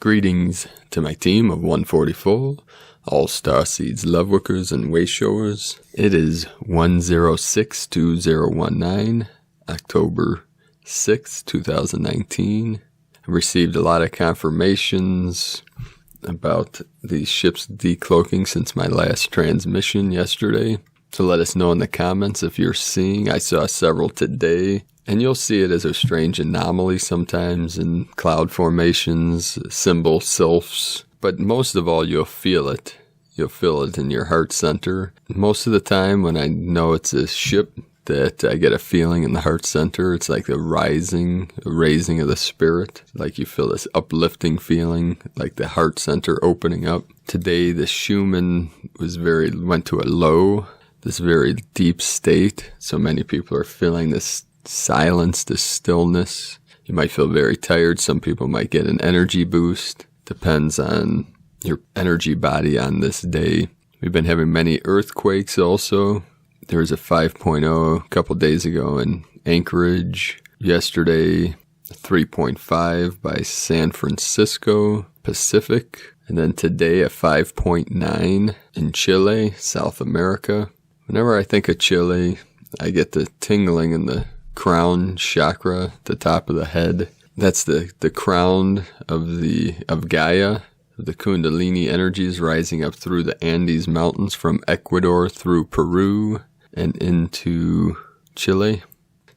Greetings to my team of 144, all Starseeds, Lightworkers, and Wayshowers. It is 1062019, October 6, 2019. I received a lot of confirmations about these ships decloaking since my last transmission yesterday. So let us know in the comments if you're seeing. I saw several today. And you'll see it as a strange anomaly sometimes in cloud formations, symbol sylphs. But most of all, you'll feel it. You'll feel it in your heart center. Most of the time when I know it's a ship that I get a feeling in the heart center, it's like a raising of the spirit. Like you feel this uplifting feeling, like the heart center opening up. Today, the Schumann went to a low, this very deep state. So many people are feeling this silence, this stillness. You might feel very tired. Some people might get an energy boost. Depends on your energy body on this day. We've been having many earthquakes also. There was a 5.0 a couple days ago in Anchorage. Yesterday, 3.5 by San Francisco Pacific. And then today, a 5.9 in Chile, South America. Whenever I think of Chile, I get the tingling in the crown chakra, the top of the head. That's the crown of Gaia, the Kundalini energies rising up through the Andes Mountains from Ecuador through Peru and into Chile.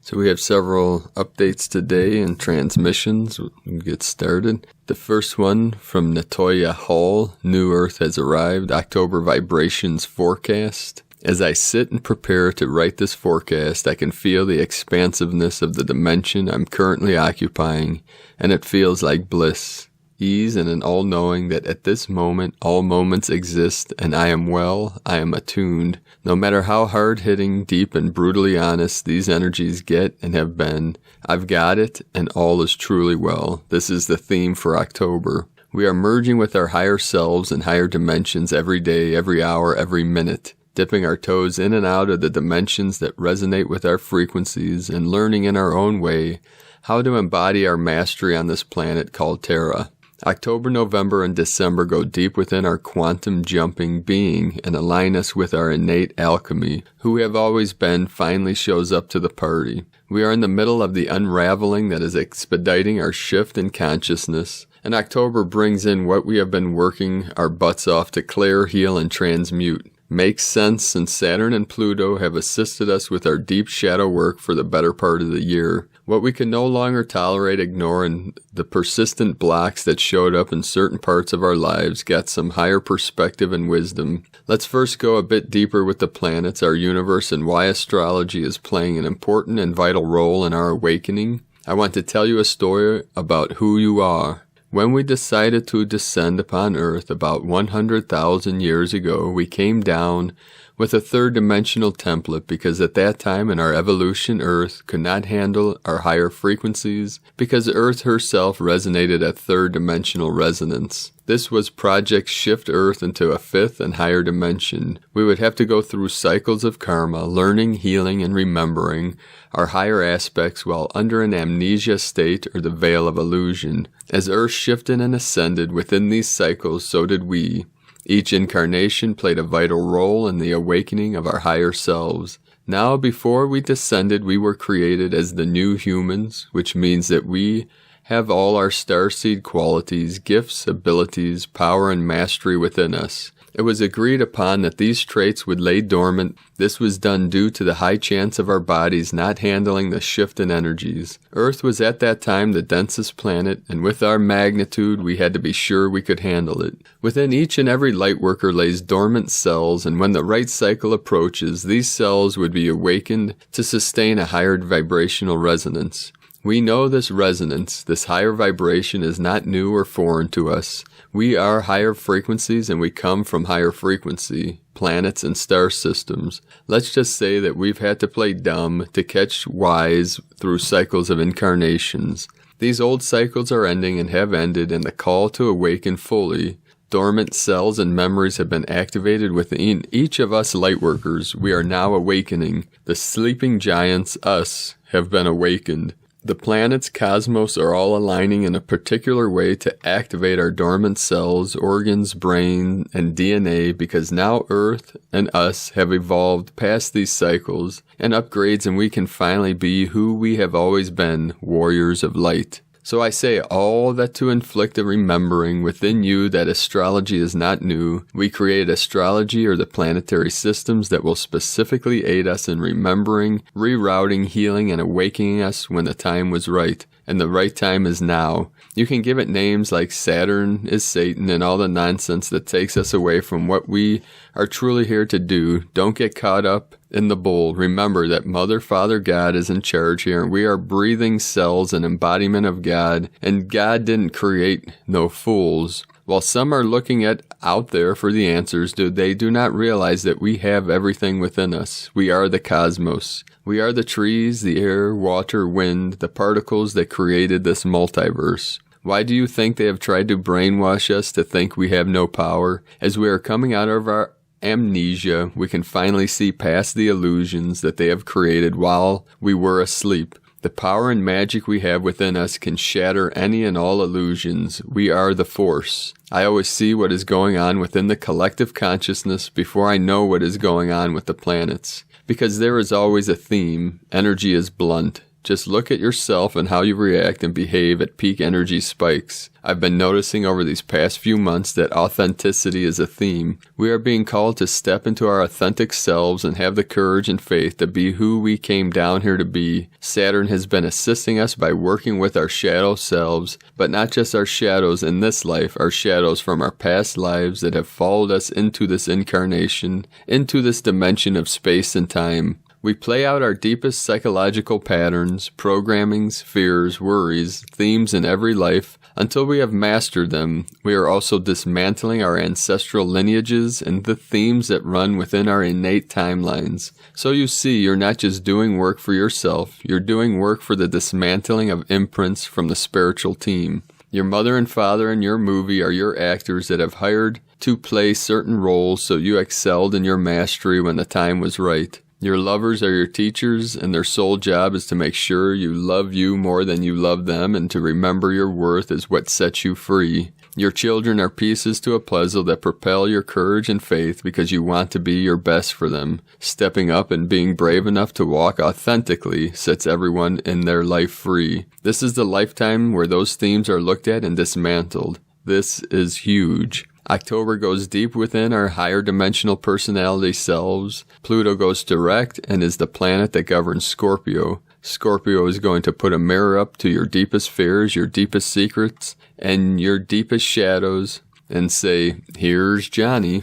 So we have several updates today and transmissions. We'll get started. The first one from Natoya Hall, New Earth has arrived, October vibrations forecast. As I sit and prepare to write this forecast, I can feel the expansiveness of the dimension I'm currently occupying, and it feels like bliss, ease, and an all-knowing that at this moment all moments exist, and I am well, I am attuned. No matter how hard-hitting, deep, and brutally honest these energies get and have been, I've got it, and all is truly well. This is the theme for October. We are merging with our higher selves and higher dimensions every day, every hour, every minute. Dipping our toes in and out of the dimensions that resonate with our frequencies and learning in our own way how to embody our mastery on this planet called Terra. October, November, and December go deep within our quantum jumping being and align us with our innate alchemy. Who we have always been finally shows up to the party. We are in the middle of the unraveling that is expediting our shift in consciousness, and October brings in what we have been working our butts off to clear, heal, and transmute. Makes sense since Saturn and Pluto have assisted us with our deep shadow work for the better part of the year. What we can no longer tolerate, ignore, and the persistent blocks that showed up in certain parts of our lives got some higher perspective and wisdom. Let's first go a bit deeper with the planets, our universe, and why astrology is playing an important and vital role in our awakening. I want to tell you a story about who you are. When we decided to descend upon Earth about 100,000 years ago, we came down with a third-dimensional template because at that time in our evolution, Earth could not handle our higher frequencies because Earth herself resonated at third-dimensional resonance. This was Project Shift Earth into a fifth and higher dimension. We would have to go through cycles of karma, learning, healing, and remembering our higher aspects while under an amnesia state or the veil of illusion. As Earth shifted and ascended within these cycles, so did we. Each incarnation played a vital role in the awakening of our higher selves. Now, before we descended, we were created as the new humans, which means that we have all our starseed qualities, gifts, abilities, power, and mastery within us. It was agreed upon that these traits would lay dormant. This was done due to the high chance of our bodies not handling the shift in energies. Earth was at that time the densest planet, and with our magnitude, we had to be sure we could handle it. Within each and every Lightworker lays dormant cells, and when the right cycle approaches, these cells would be awakened to sustain a higher vibrational resonance. We know this resonance, this higher vibration, is not new or foreign to us. We are higher frequencies and we come from higher frequency, planets and star systems. Let's just say that we've had to play dumb to catch wise through cycles of incarnations. These old cycles are ending and have ended, and the call to awaken fully. Dormant cells and memories have been activated within each of us Lightworkers. We are now awakening. The sleeping giants, us, have been awakened. The planets, cosmos are all aligning in a particular way to activate our dormant cells, organs, brain, and DNA, because now Earth and us have evolved past these cycles and upgrades, and we can finally be who we have always been, warriors of light. So I say all that to inflict a remembering within you that astrology is not new. We create astrology or the planetary systems that will specifically aid us in remembering, rerouting, healing, and awakening us when the time was right. And the right time is now. You can give it names like Saturn is Satan and all the nonsense that takes us away from what we are truly here to do. Don't get caught up in the bull. Remember that Mother, Father, God is in charge here, and we are breathing cells and embodiment of God, and God didn't create no fools. While some are looking out there for the answers, they do not realize that we have everything within us. We are the cosmos. We are the trees, the air, water, wind, the particles that created this multiverse. Why do you think they have tried to brainwash us to think we have no power? As we are coming out of our amnesia, we can finally see past the illusions that they have created while we were asleep. The power and magic we have within us can shatter any and all illusions. We are the force. I always see what is going on within the collective consciousness before I know what is going on with the planets. Because there is always a theme. Energy is blunt. Just look at yourself and how you react and behave at peak energy spikes. I've been noticing over these past few months that authenticity is a theme. We are being called to step into our authentic selves and have the courage and faith to be who we came down here to be. Saturn has been assisting us by working with our shadow selves, but not just our shadows in this life, our shadows from our past lives that have followed us into this incarnation, into this dimension of space and time. We play out our deepest psychological patterns, programmings, fears, worries, themes in every life. Until we have mastered them, we are also dismantling our ancestral lineages and the themes that run within our innate timelines. So you see, you're not just doing work for yourself, you're doing work for the dismantling of imprints from the spiritual team. Your mother and father in your movie are your actors that have hired to play certain roles so you excelled in your mastery when the time was right. Your lovers are your teachers, and their sole job is to make sure you love you more than you love them, and to remember your worth is what sets you free. Your children are pieces to a puzzle that propel your courage and faith because you want to be your best for them. Stepping up and being brave enough to walk authentically sets everyone in their life free. This is the lifetime where those themes are looked at and dismantled. This is huge. October goes deep within our higher dimensional personality selves. Pluto goes direct and is the planet that governs Scorpio. Scorpio is going to put a mirror up to your deepest fears, your deepest secrets, and your deepest shadows and say, here's Johnny.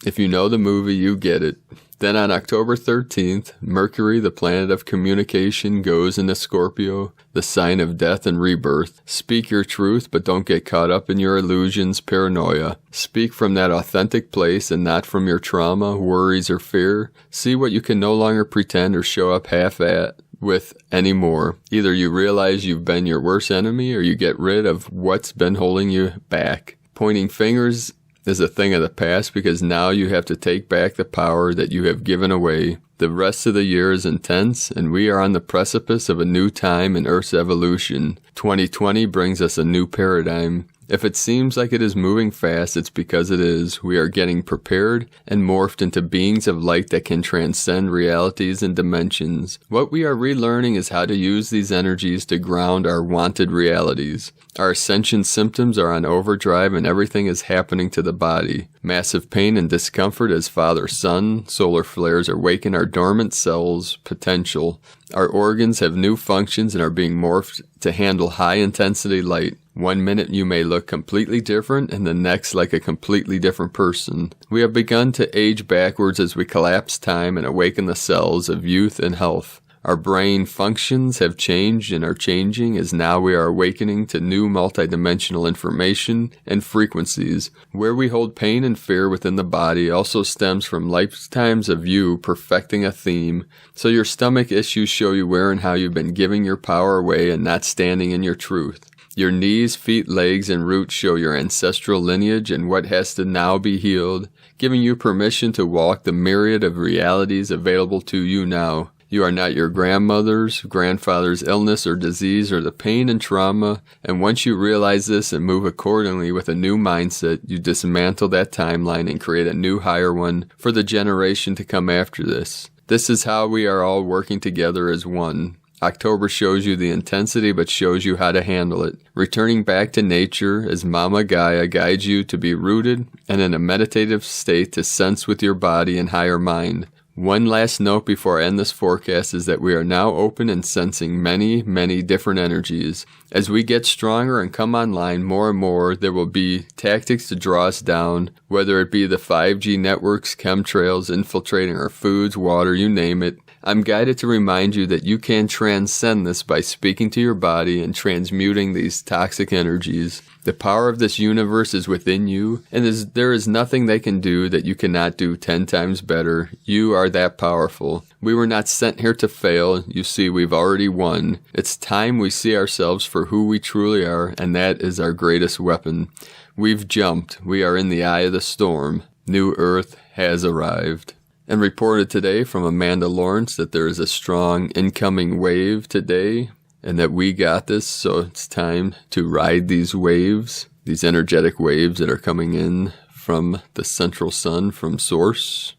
If you know the movie, you get it. Then on October 13th, Mercury, the planet of communication, goes into Scorpio, the sign of death and rebirth. Speak your truth, but don't get caught up in your illusions, paranoia. Speak from that authentic place and not from your trauma, worries, or fear. See what you can no longer pretend or show up half-at with anymore. Either you realize you've been your worst enemy or you get rid of what's been holding you back. Pointing fingers is a thing of the past because now you have to take back the power that you have given away. The rest of the year is intense, and we are on the precipice of a new time in Earth's evolution. 2020 brings us a new paradigm. If it seems like it is moving fast, it's because it is. We are getting prepared and morphed into beings of light that can transcend realities and dimensions. What we are relearning is how to use these energies to ground our wanted realities. Our Ascension symptoms are on overdrive and everything is happening to the body. Massive pain and discomfort as father-son. Solar flares awaken our dormant cells' potential. Our organs have new functions and are being morphed to handle high-intensity light. 1 minute you may look completely different and the next like a completely different person. We have begun to age backwards as we collapse time and awaken the cells of youth and health. Our brain functions have changed and are changing as now we are awakening to new multidimensional information and frequencies. Where we hold pain and fear within the body also stems from lifetimes of you perfecting a theme. So your stomach issues show you where and how you've been giving your power away and not standing in your truth. Your knees, feet, legs, and roots show your ancestral lineage and what has to now be healed, giving you permission to walk the myriad of realities available to you now. You are not your grandmother's, grandfather's illness or disease or the pain and trauma. And once you realize this and move accordingly with a new mindset, you dismantle that timeline and create a new higher one for the generation to come after this. This is how we are all working together as one. October shows you the intensity but shows you how to handle it. Returning back to nature as Mama Gaia guides you to be rooted and in a meditative state to sense with your body and higher mind. One last note before I end this forecast is that we are now open and sensing many, many different energies. As we get stronger and come online more and more, there will be tactics to draw us down, whether it be the 5G networks, chemtrails, infiltrating our foods, water, you name it. I'm guided to remind you that you can transcend this by speaking to your body and transmuting these toxic energies. The power of this universe is within you, and there is nothing they can do that you cannot do 10 times better. You are that powerful. We were not sent here to fail. You see, we've already won. It's time we see ourselves for who we truly are, and that is our greatest weapon. We've jumped. We are in the eye of the storm. New Earth has arrived. And reported today from Amanda Lawrence that there is a strong incoming wave today and that we got this, so it's time to ride these waves, these energetic waves that are coming in from the central sun, from source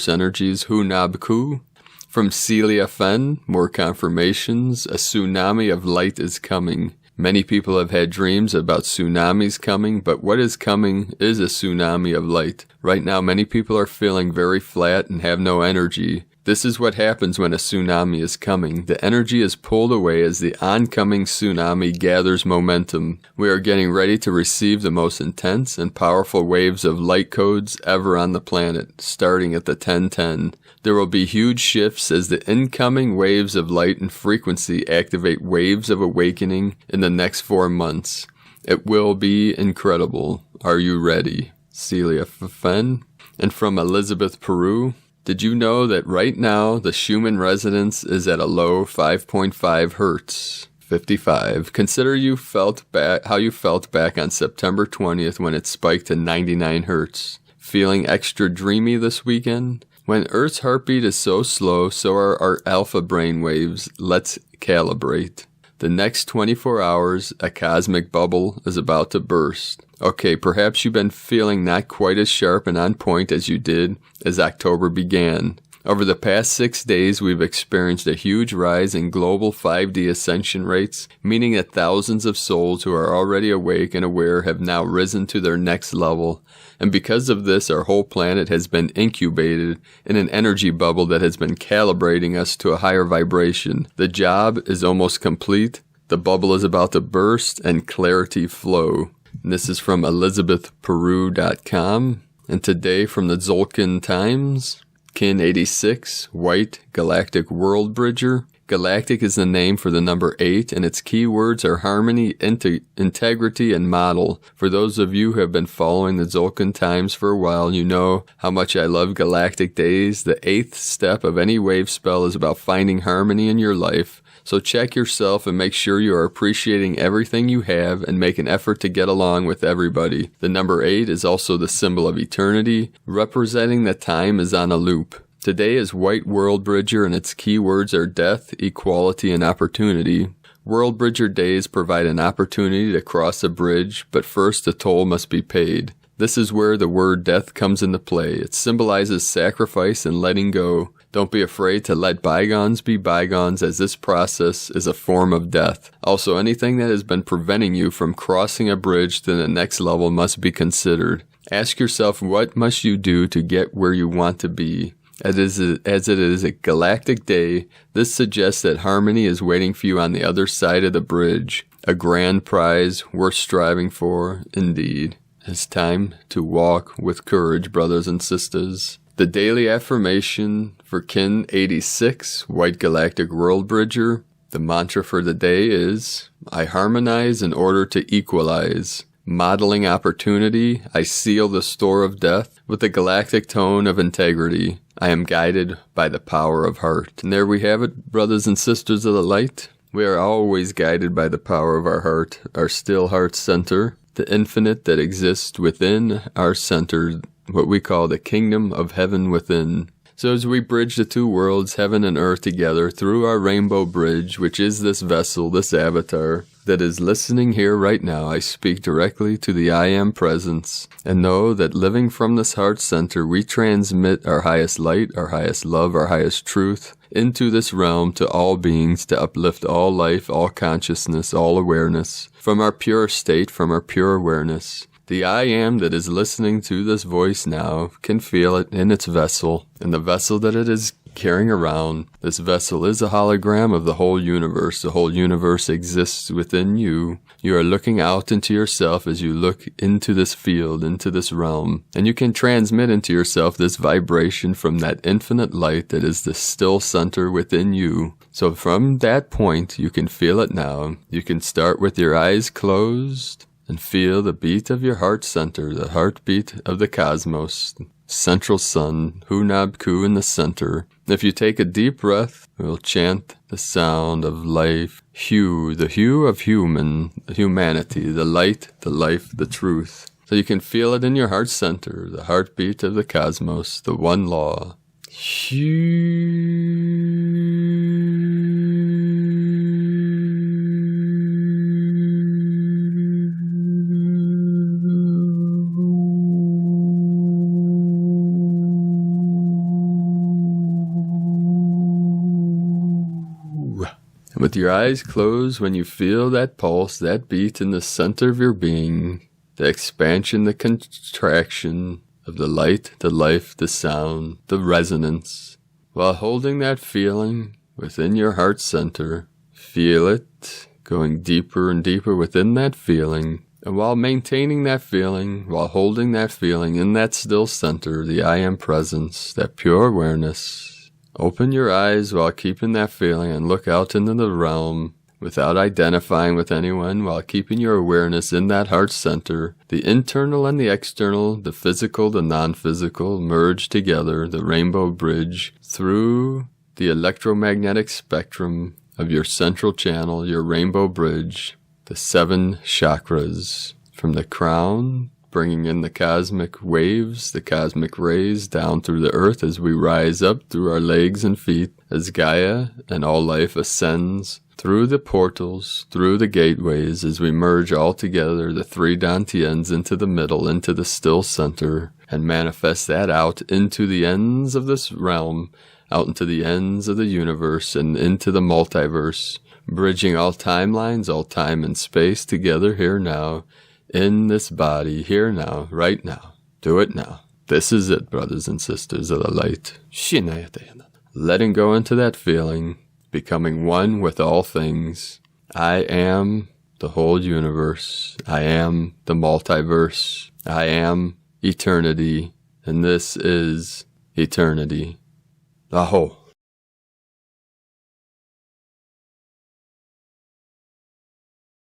energies, Hu Nab Ku. From Celia Fenn, more confirmations, a tsunami of light is coming. Many people have had dreams about tsunamis coming, but what is coming is a tsunami of light. Right now, many people are feeling very flat and have no energy. This is what happens when a tsunami is coming. The energy is pulled away as the oncoming tsunami gathers momentum. We are getting ready to receive the most intense and powerful waves of light codes ever on the planet, starting at the 1010. There will be huge shifts as the incoming waves of light and frequency activate waves of awakening in the next 4 months. It will be incredible. Are you ready? Celia Fenn. And from Elizabeth Peru, did you know that right now the Schumann resonance is at a low 5.5 hertz? 55. Consider how you felt back on September 20th when it spiked to 99 hertz. Feeling extra dreamy this weekend? When Earth's heartbeat is so slow, so are our alpha brain waves. Let's calibrate. The next 24 hours, a cosmic bubble is about to burst. Okay, perhaps you've been feeling not quite as sharp and on point as you did as October began. Over the past 6 days, we've experienced a huge rise in global 5D ascension rates, meaning that thousands of souls who are already awake and aware have now risen to their next level. And because of this, our whole planet has been incubated in an energy bubble that has been calibrating us to a higher vibration. The job is almost complete. The bubble is about to burst and clarity flow. And this is from ElizabethPeru.com. And today from the Zolkin Times, Kin 86, White, Galactic Worldbridger. Galactic is the name for the number 8, and its keywords are harmony, integrity, and model. For those of you who have been following the Zolkin Times for a while, you know how much I love Galactic Days. The 8th step of any wave spell is about finding harmony in your life. So check yourself and make sure you are appreciating everything you have and make an effort to get along with everybody. The number 8 is also the symbol of eternity, representing that time is on a loop. Today is White Worldbridger, and its keywords are death, equality, and opportunity. Worldbridger days provide an opportunity to cross a bridge, but first a toll must be paid. This is where the word death comes into play. It symbolizes sacrifice and letting go. Don't be afraid to let bygones be bygones, as this process is a form of death. Also, anything that has been preventing you from crossing a bridge to the next level must be considered. Ask yourself, what must you do to get where you want to be? As it is a galactic day, this suggests that harmony is waiting for you on the other side of the bridge. A grand prize worth striving for, indeed. It's time to walk with courage, brothers and sisters. The daily affirmation for Kin 86, White Galactic Worldbridger. The mantra for the day is, I harmonize in order to equalize. Modeling opportunity, I seal the store of death with the galactic tone of integrity. I am guided by the power of heart. And there we have it, brothers and sisters of the light. We are always guided by the power of our heart, our still heart center, the infinite that exists within our center, what we call the kingdom of heaven within. So as we bridge the two worlds, heaven and earth, together through our rainbow bridge, which is this vessel, this avatar, that is listening here right now, I speak directly to the I Am presence, and know that living from this heart center, we transmit our highest light, our highest love, our highest truth into this realm to all beings, to uplift all life, all consciousness, all awareness, from our pure state, from our pure awareness. The I Am that is listening to this voice now can feel it in its vessel, and the vessel that it is carrying around. This vessel is a hologram of the whole universe. The whole universe exists within you. You are looking out into yourself as you look into this field, into this realm, and you can transmit into yourself this vibration from that infinite light that is the still center within you. So from that point, you can feel it now. You can start with your eyes closed and feel the beat of your heart center, the heartbeat of the cosmos, central sun, Hunab-Ku in the center. If you take a deep breath, we'll chant the sound of life, Hu, the hue of humanity, the light, the life, the truth. So you can feel it in your heart center, the heartbeat of the cosmos, the one law. With your eyes closed, when you feel that pulse, that beat in the center of your being, the expansion, the contraction of the light, the life, the sound, the resonance, while holding that feeling within your heart center, feel it going deeper and deeper within that feeling, and while maintaining that feeling, while holding that feeling in that still center, the I Am presence, that pure awareness, open your eyes while keeping that feeling and look out into the realm without identifying with anyone, while keeping your awareness in that heart center. The internal and the external, the physical, the non-physical, merge together, the rainbow bridge through the electromagnetic spectrum of your central channel, your rainbow bridge, the 7 chakras, from the crown, bringing in the cosmic waves, the cosmic rays down through the earth as we rise up through our legs and feet, as Gaia and all life ascends through the portals, through the gateways, as we merge all together, the 3 dantians into the middle, into the still center, and manifest that out into the ends of this realm, out into the ends of the universe, and into the multiverse, bridging all timelines, all time and space together here now, in this body, here now, right now. Do it now. This is it, brothers and sisters of the light. Letting go into that feeling, becoming one with all things. I am the whole universe. I am the multiverse. I am eternity, and this is eternity. Aho.